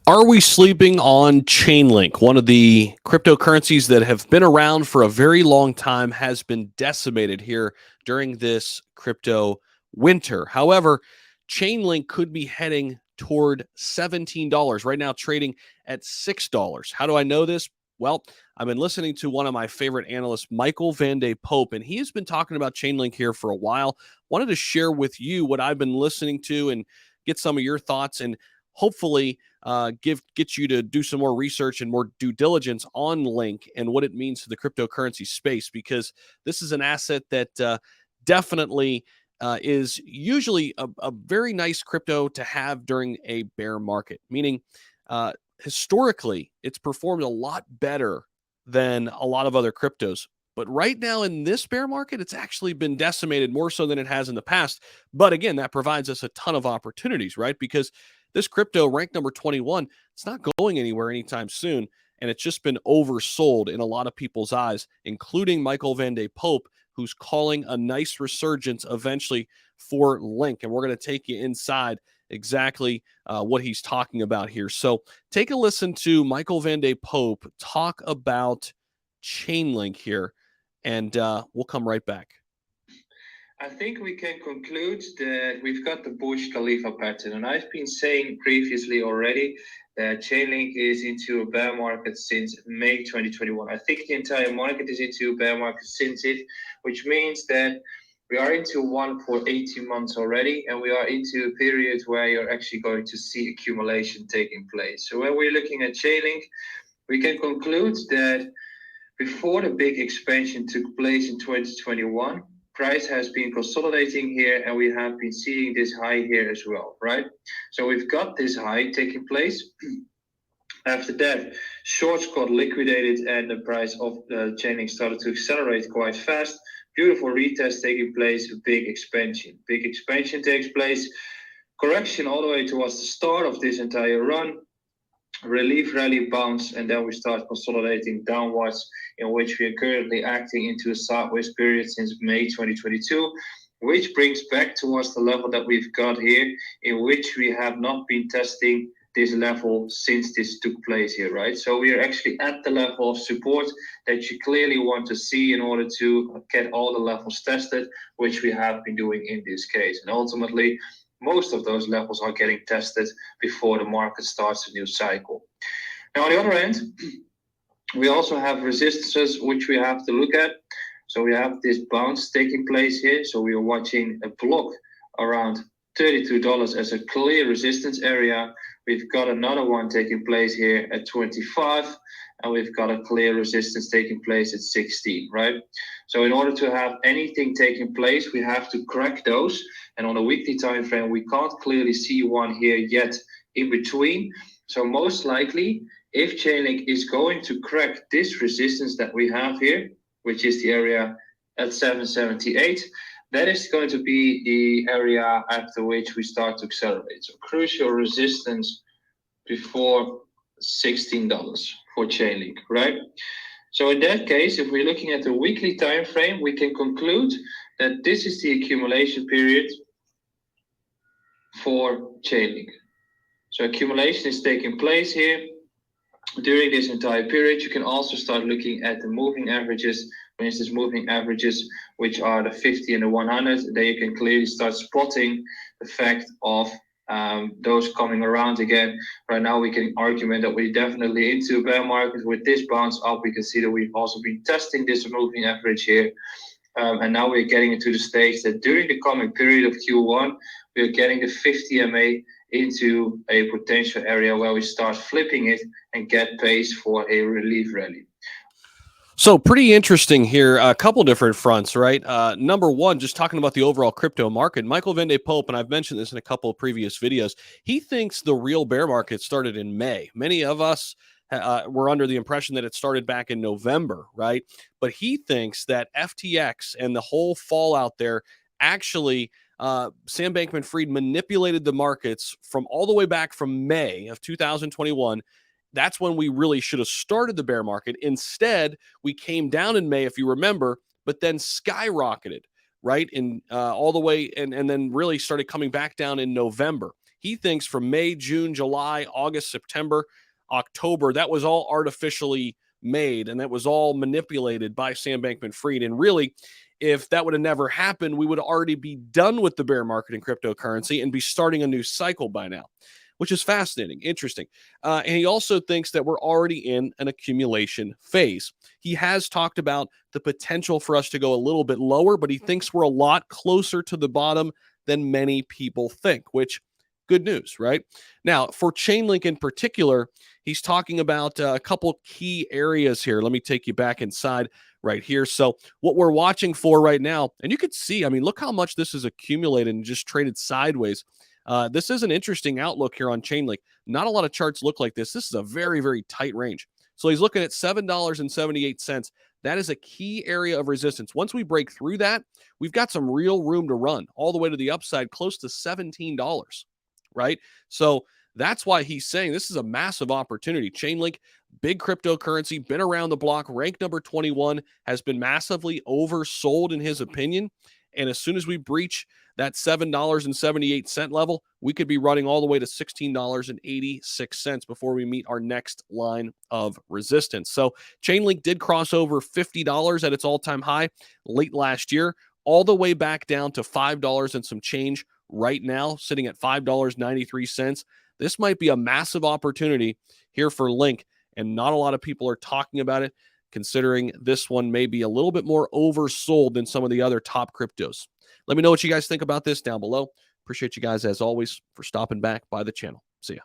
Are we sleeping on Chainlink? One of the cryptocurrencies that have been around for a very long time has been decimated here during this crypto winter. However, Chainlink could be heading toward $17. Right now, trading at $6. How do I know this? Well, I've been listening to one of my favorite analysts, Michael Van de Pope, and he has been talking about Chainlink here for a while. Wanted to share with you what I've been listening to and get some of your thoughts and hopefully get you to do some more research and more due diligence on Link and what it means to the cryptocurrency space, because this is an asset that definitely is usually a very nice crypto to have during a bear market, meaning historically it's performed a lot better than a lot of other cryptos. But right now in this bear market, it's actually been decimated more so than it has in the past. But again, that provides us a ton of opportunities, right? Because this crypto ranked number 21, it's not going anywhere anytime soon. And it's just been oversold in a lot of people's eyes, including Michael Van de Pope, who's calling a nice resurgence eventually for Link. And we're going to take you inside exactly what he's talking about here. So take a listen to Michael Van de Pope talk about Chainlink here, and we'll come right back. I think we can conclude that we've got the Burj Khalifa pattern. And I've been saying previously already that Chainlink is into a bear market since May 2021. I think the entire market is into a bear market since it, which means that we are into one for 18 months already, and we are into a period where you're actually going to see accumulation taking place. So when we're looking at Chainlink, we can conclude that before the big expansion took place in 2021, price has been consolidating here, and we have been seeing this high here as well, right? So we've got this high taking place. After that, shorts got liquidated and the price of the Chainlink started to accelerate quite fast. Beautiful retest taking place, big expansion. Big expansion takes place, correction all the way towards the start of this entire run, relief rally bounce, and then we start consolidating downwards, in which we are currently acting into a sideways period since May 2022, which brings back towards the level that we've got here, in which we have not been testing this level since this took place here, right? So we are actually at the level of support that you clearly want to see in order to get all the levels tested, which we have been doing in this case. And ultimately, most of those levels are getting tested before the market starts a new cycle. Now, on the other end, we also have resistances which we have to look at. So we have this bounce taking place here. So we are watching a block around $32 as a clear resistance area. We've got another one taking place here at 25, and we've got a clear resistance taking place at 16, right? So in order to have anything taking place, we have to crack those. And on a weekly time frame, we can't clearly see one here yet in between. So most likely, if Chainlink is going to crack this resistance that we have here, which is the area at 778, that is going to be the area after which we start to accelerate. So crucial resistance before $16 for Chainlink, right? So in that case, if we're looking at the weekly time frame, we can conclude that this is the accumulation period for Chainlink. So accumulation is taking place here. During this entire period, you can also start looking at the moving averages. For instance, moving averages, which are the 50 and the 100. There you can clearly start spotting the fact of those coming around again. Right now, we can argue that we're definitely into a bear market. With this bounce up, we can see that we've also been testing this moving average here. And now we're getting into the stage that during the coming period of Q1, we're getting the 50 MA into a potential area where we start flipping it and get pace for a relief rally. So pretty interesting here. A couple different fronts, right? Number one, just talking about the overall crypto market. Michael Van de Pope, and I've mentioned this in a couple of previous videos, he thinks the real bear market started in May. Many of us were under the impression that it started back in November, right? But he thinks that FTX and the whole fallout there actually Sam Bankman-Fried manipulated the markets from all the way back from May of 2021. That's when we really should have started the bear market. Instead, we came down in May, if you remember, but then skyrocketed, right? In all the way, and then really started coming back down in November. He thinks from May, June, July, August, September, October, that was all artificially made and that was all manipulated by Sam Bankman-Fried. And really, if that would have never happened, we would already be done with the bear market in cryptocurrency and be starting a new cycle by now, which is fascinating, interesting. And he also thinks that we're already in an accumulation phase. He has talked about the potential for us to go a little bit lower, but he thinks we're a lot closer to the bottom than many people think, which good news, right? Now, for Chainlink in particular, he's talking about a couple key areas here. Let me take you back inside right here. So, what we're watching for right now, and you could see, I mean, look how much this has accumulated and just traded sideways. This is an interesting outlook here on Chainlink. Not a lot of charts look like this. This is a very, very tight range. So he's looking at $7.78. That is a key area of resistance. Once we break through that, we've got some real room to run all the way to the upside, close to $17, right? So that's why he's saying this is a massive opportunity. Chainlink, big cryptocurrency, been around the block, ranked number 21, has been massively oversold in his opinion. And as soon as we breach that $7.78 level, we could be running all the way to $16.86 before we meet our next line of resistance. So Chainlink did cross over $50 at its all-time high late last year, all the way back down to $5 and some change right now, sitting at $5.93. This might be a massive opportunity here for Link, and not a lot of people are talking about it, considering this one may be a little bit more oversold than some of the other top cryptos. Let me know what you guys think about this down below. Appreciate you guys, as always, for stopping back by the channel. See ya.